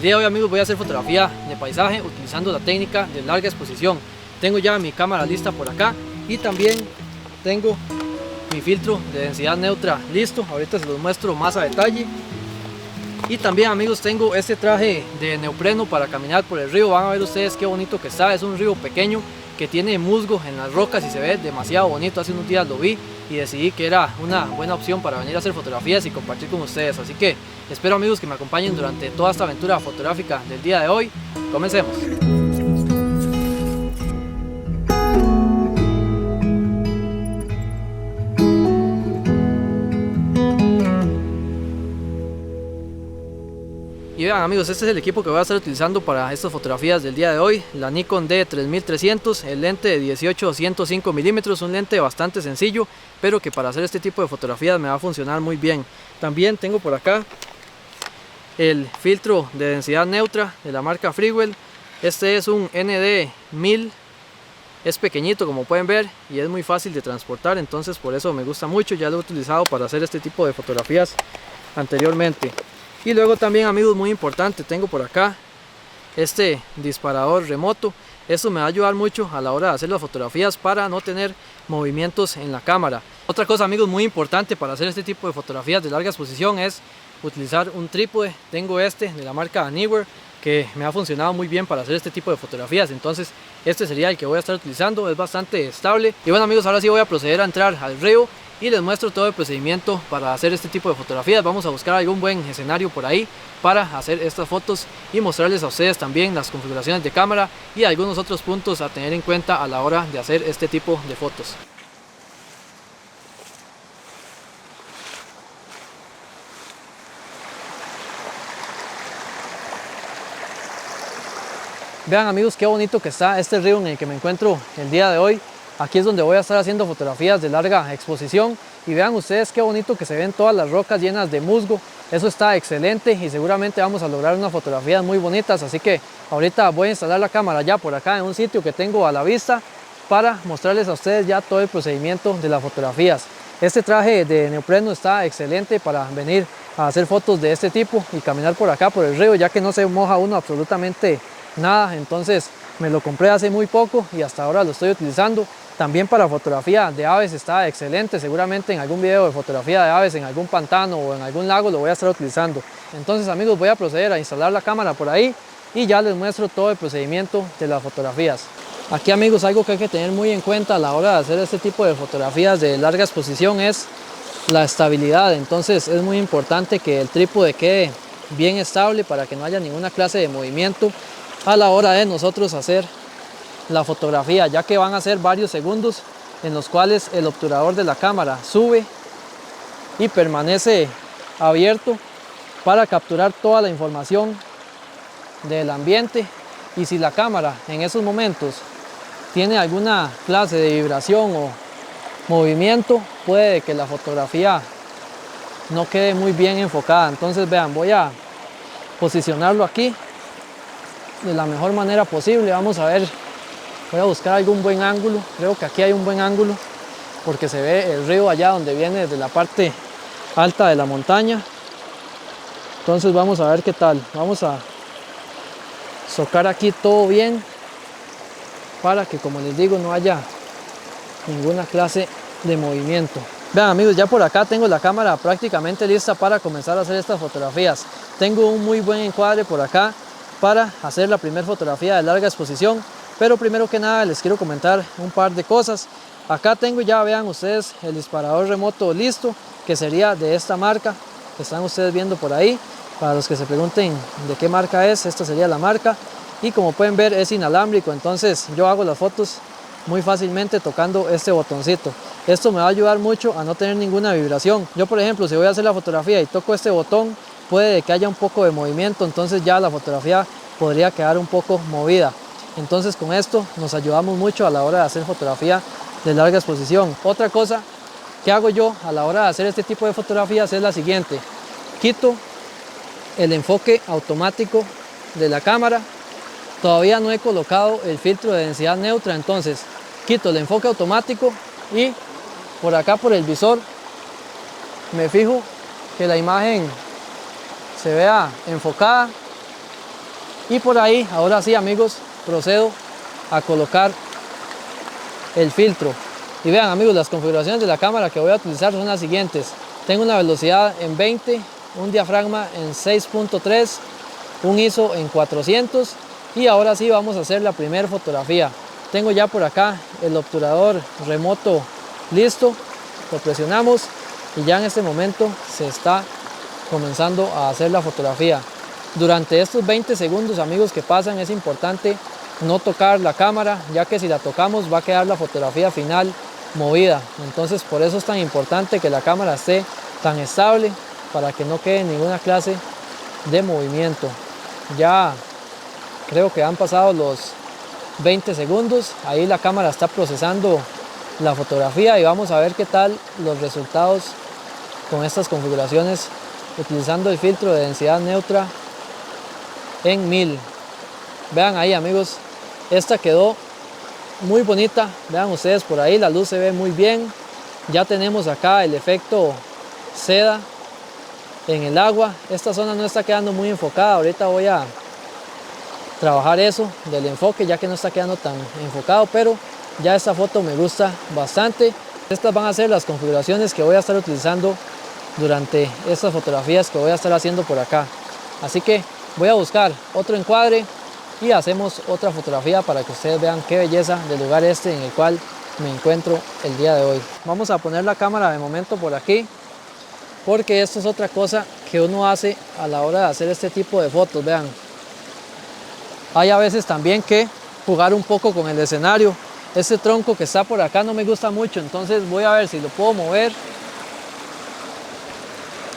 El día de hoy, amigos, voy a hacer fotografía de paisaje utilizando la técnica de larga exposición. Tengo ya mi cámara lista por acá y también tengo mi filtro de densidad neutra listo. Ahorita se los muestro más a detalle. Y también, amigos, tengo este traje de neopreno para caminar por el río. Van a ver ustedes qué bonito que está. Es un río pequeño que tiene musgo en las rocas y se ve demasiado bonito. Hace unos días lo vi y decidí que era una buena opción para venir a hacer fotografías y compartir con ustedes. Así que espero, amigos, que me acompañen durante toda esta aventura fotográfica del día de hoy. Comencemos. Y vean, amigos, este es el equipo que voy a estar utilizando para estas fotografías del día de hoy. La Nikon D3300, el lente de 18-105 milímetros, un lente bastante sencillo, pero que para hacer este tipo de fotografías me va a funcionar muy bien. También tengo por acá el filtro de densidad neutra de la marca Freewell. Este es un ND1000, es pequeñito como pueden ver y es muy fácil de transportar, entonces por eso me gusta mucho. Ya lo he utilizado para hacer este tipo de fotografías anteriormente. Y luego también, amigos, muy importante, tengo por acá este disparador remoto. Esto me va a ayudar mucho a la hora de hacer las fotografías para no tener movimientos en la cámara. Otra cosa, amigos, muy importante para hacer este tipo de fotografías de larga exposición es utilizar un trípode. Tengo este de la marca Neewer que me ha funcionado muy bien para hacer este tipo de fotografías, entonces este sería el que voy a estar utilizando. Es bastante estable. Y bueno, amigos, ahora sí voy a proceder a entrar al río y les muestro todo el procedimiento para hacer este tipo de fotografías. Vamos a buscar algún buen escenario por ahí para hacer estas fotos y mostrarles a ustedes también las configuraciones de cámara y algunos otros puntos a tener en cuenta a la hora de hacer este tipo de fotos. Vean, amigos, qué bonito que está este río en el que me encuentro el día de hoy. Aquí es donde voy a estar haciendo fotografías de larga exposición y vean ustedes qué bonito que se ven todas las rocas llenas de musgo. Eso está excelente y seguramente vamos a lograr unas fotografías muy bonitas. Así que ahorita voy a instalar la cámara ya por acá en un sitio que tengo a la vista para mostrarles a ustedes ya todo el procedimiento de las fotografías. Este traje de neopreno está excelente para venir a hacer fotos de este tipo y caminar por acá por el río, ya que no se moja uno absolutamente nada. Entonces me lo compré hace muy poco y hasta ahora lo estoy utilizando. También para fotografía de aves está excelente. Seguramente en algún video de fotografía de aves en algún pantano o en algún lago lo voy a estar utilizando. Entonces, amigos, voy a proceder a instalar la cámara por ahí y ya les muestro todo el procedimiento de las fotografías. Aquí, amigos, algo que hay que tener muy en cuenta a la hora de hacer este tipo de fotografías de larga exposición es la estabilidad. Entonces es muy importante que el trípode quede bien estable para que no haya ninguna clase de movimiento a la hora de nosotros hacer la fotografía, ya que van a ser varios segundos en los cuales el obturador de la cámara sube y permanece abierto para capturar toda la información del ambiente. Y si la cámara en esos momentos tiene alguna clase de vibración o movimiento, puede que la fotografía no quede muy bien enfocada. Entonces vean, voy a posicionarlo aquí de la mejor manera posible. Vamos a ver, voy a buscar algún buen ángulo. Creo que aquí hay un buen ángulo porque se ve el río allá donde viene desde la parte alta de la montaña. Entonces vamos a ver qué tal. Vamos a socar aquí todo bien para que, como les digo, no haya ninguna clase de movimiento. Vean amigos, ya por acá tengo la cámara prácticamente lista para comenzar a hacer estas fotografías. Tengo un muy buen encuadre por acá para hacer la primera fotografía de larga exposición, pero primero que nada les quiero comentar un par de cosas. Acá tengo ya, vean ustedes, el disparador remoto listo, que sería de esta marca que están ustedes viendo por ahí. Para los que se pregunten de qué marca es, esta sería la marca, y como pueden ver es inalámbrico, entonces yo hago las fotos muy fácilmente tocando este botoncito. Esto me va a ayudar mucho a no tener ninguna vibración. Yo por ejemplo, si voy a hacer la fotografía y toco este botón, puede que haya un poco de movimiento, entonces ya la fotografía podría quedar un poco movida. Entonces con esto nos ayudamos mucho a la hora de hacer fotografía de larga exposición. Otra cosa que hago yo a la hora de hacer este tipo de fotografías es la siguiente: quito el enfoque automático de la cámara. Todavía no he colocado el filtro de densidad neutra, entonces quito el enfoque automático y por acá por el visor me fijo que la imagen se vea enfocada, y por ahí, ahora sí amigos, procedo a colocar el filtro. Y vean amigos, las configuraciones de la cámara que voy a utilizar son las siguientes: tengo una velocidad en 20, un diafragma en 6.3, un ISO en 400, y ahora sí vamos a hacer la primera fotografía. Tengo ya por acá el obturador remoto listo, lo presionamos y ya en este momento se está comenzando a hacer la fotografía. Durante estos 20 segundos amigos que pasan es importante no tocar la cámara, ya que si la tocamos va a quedar la fotografía final movida. Entonces por eso es tan importante que la cámara esté tan estable para que no quede ninguna clase de movimiento. Ya creo que han pasado los 20 segundos, ahí la cámara está procesando la fotografía y vamos a ver qué tal los resultados con estas configuraciones utilizando el filtro de densidad neutra en 1000. Vean ahí amigos, esta quedó muy bonita, vean ustedes por ahí, la luz se ve muy bien. Ya tenemos acá el efecto seda en el agua. Esta zona no está quedando muy enfocada, ahorita voy a trabajar eso del enfoque ya que no está quedando tan enfocado, pero ya esta foto me gusta bastante. Estas van a ser las configuraciones que voy a estar utilizando durante estas fotografías que voy a estar haciendo por acá. Así que voy a buscar otro encuadre y hacemos otra fotografía para que ustedes vean qué belleza del lugar este en el cual me encuentro el día de hoy. Vamos a poner la cámara de momento por aquí, porque esto es otra cosa que uno hace a la hora de hacer este tipo de fotos. Vean, hay a veces también que jugar un poco con el escenario. Este tronco que está por acá no me gusta mucho, entonces voy a ver si lo puedo mover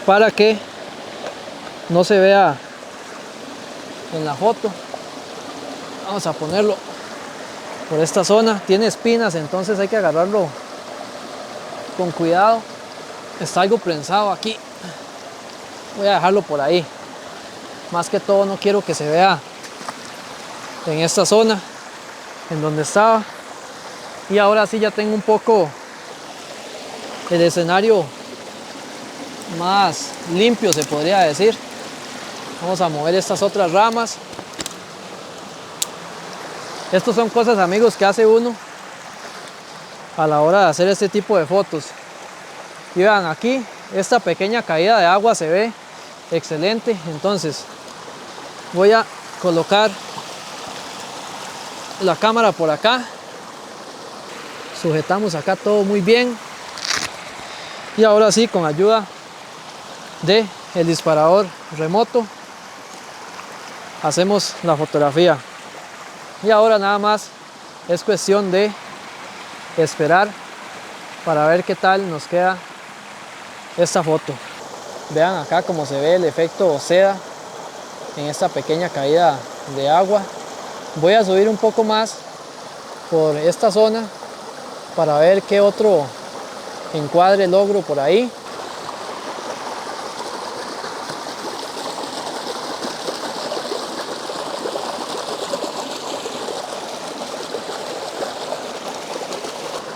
para que no se vea en la foto. Vamos a ponerlo por esta zona, tiene espinas, entonces hay que agarrarlo con cuidado. Está algo prensado aquí, voy a dejarlo por ahí. Más que todo no quiero que se vea en esta zona en donde estaba. Y ahora sí ya tengo un poco el escenario más limpio, se podría decir. Vamos a mover estas otras ramas. Estas son cosas amigos que hace uno a la hora de hacer este tipo de fotos. Y vean aquí, esta pequeña caída de agua se ve excelente. Entonces voy a colocar la cámara por acá, sujetamos acá todo muy bien y ahora sí, con ayuda de el disparador remoto hacemos la fotografía. Y ahora nada más es cuestión de esperar para ver qué tal nos queda esta foto. Vean acá cómo se ve el efecto seda en esta pequeña caída de agua. Voy a subir un poco más por esta zona para ver qué otro encuadre logro por ahí.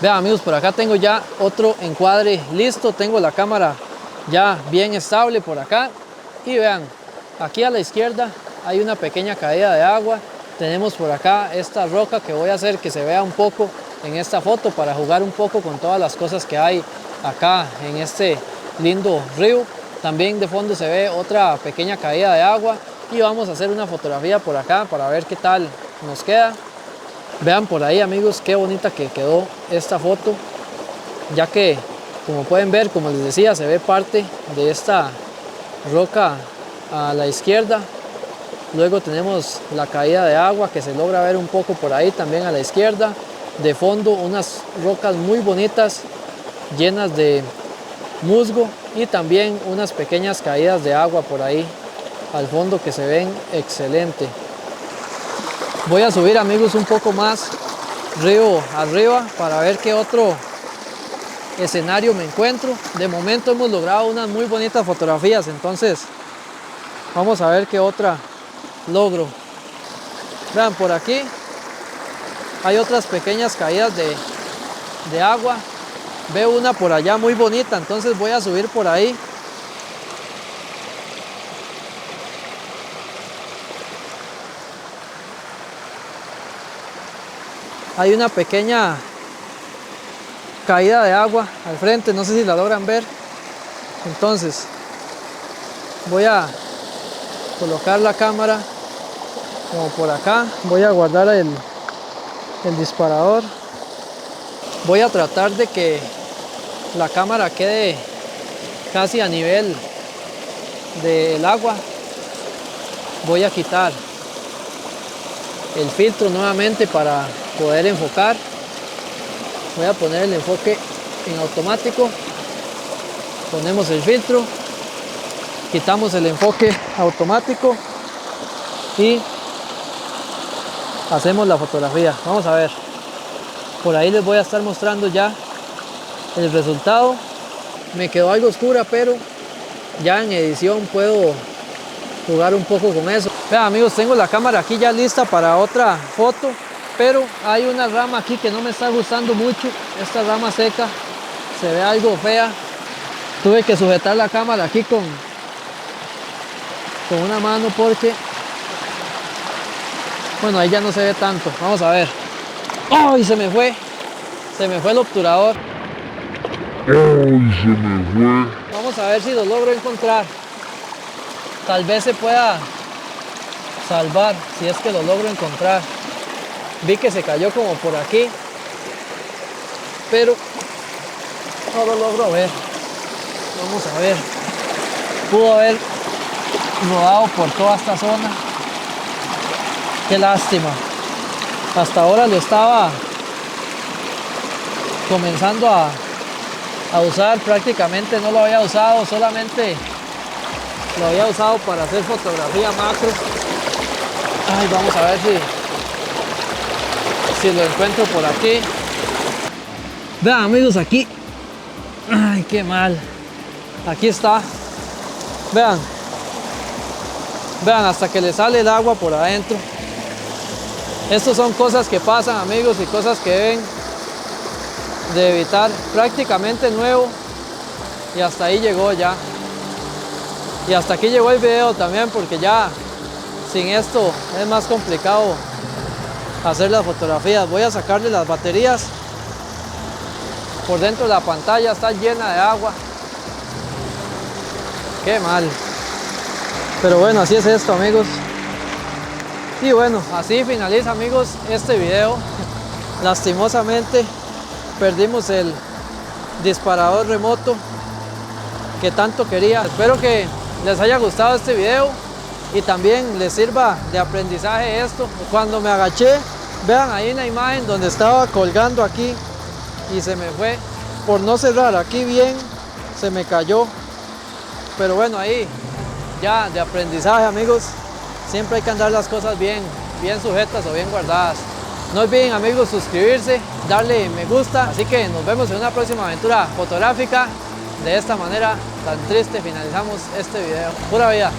Vean amigos, por acá tengo ya otro encuadre listo. Tengo la cámara ya bien estable por acá. Y vean, aquí a la izquierda hay una pequeña caída de agua. Tenemos por acá esta roca que voy a hacer que se vea un poco en esta foto para jugar un poco con todas las cosas que hay acá en este lindo río. También de fondo se ve otra pequeña caída de agua y vamos a hacer una fotografía por acá para ver qué tal nos queda. Vean por ahí, amigos, qué bonita que quedó esta foto, ya que como pueden ver, como les decía, se ve parte de esta roca a la izquierda. Luego tenemos la caída de agua que se logra ver un poco por ahí también a la izquierda. De fondo unas rocas muy bonitas llenas de musgo y también unas pequeñas caídas de agua por ahí al fondo que se ven excelente. Voy a subir, amigos, un poco más río arriba para ver qué otro escenario me encuentro. De momento hemos logrado unas muy bonitas fotografías, entonces vamos a ver qué otra logro. Vean, por aquí hay otras pequeñas caídas de agua. Veo una por allá muy bonita, entonces voy a subir por ahí. Hay una pequeña caída de agua al frente, no sé si la logran ver. Entonces voy a colocar la cámara como por acá, voy a guardar el disparador, voy a tratar de que la cámara quede casi a nivel del agua. Voy a quitar el filtro nuevamente para poder enfocar. Voy a poner el enfoque en automático, ponemos el filtro, quitamos el enfoque automático y hacemos la fotografía. Vamos a ver, por ahí les voy a estar mostrando ya el resultado. Me quedó algo oscura, pero ya en edición puedo jugar un poco con eso. Vean, amigos, tengo la cámara aquí ya lista para otra foto, pero hay una rama aquí que no me está gustando mucho. Esta rama seca se ve algo fea. Tuve que sujetar la cámara aquí con una mano porque, bueno, ahí ya no se ve tanto. Vamos a ver. ¡Ay! Se me fue el obturador. ¡Ay! Se me fue. Vamos a ver si lo logro encontrar. Tal vez se pueda salvar si es que lo logro encontrar. Vi que se cayó como por aquí, pero no lo logro ver. Vamos a ver. Pudo haber rodado por toda esta zona. Qué lástima. Hasta ahora lo estaba comenzando a usar. Prácticamente no lo había usado, solamente lo había usado para hacer fotografía macro. Ay, vamos a ver si lo encuentro por aquí. Vean, amigos, aquí. Ay, qué mal. Aquí está. Vean. Vean, hasta que le sale el agua por adentro. Estas son cosas que pasan, amigos, y cosas que deben de evitar. Prácticamente nuevo. Y hasta ahí llegó ya. Y hasta aquí llegó el video también, porque ya sin esto es más complicado hacer las fotografías. Voy a sacarle las baterías. Por dentro de la pantalla está llena de agua. Qué mal. Pero bueno, así es esto, amigos. Y bueno, así finaliza, amigos, este video. Lastimosamente perdimos el disparador remoto que tanto quería. Espero que les haya gustado este video y también les sirva de aprendizaje esto. Cuando me agaché, vean ahí en la imagen donde estaba colgando aquí y se me fue por no cerrar aquí bien, se me cayó. Pero bueno, ahí ya de aprendizaje, amigos. Siempre hay que andar las cosas bien sujetas o bien guardadas. No olviden, amigos, suscribirse, darle me gusta. Así que nos vemos en una próxima aventura fotográfica. De esta manera tan triste finalizamos este video. Pura vida.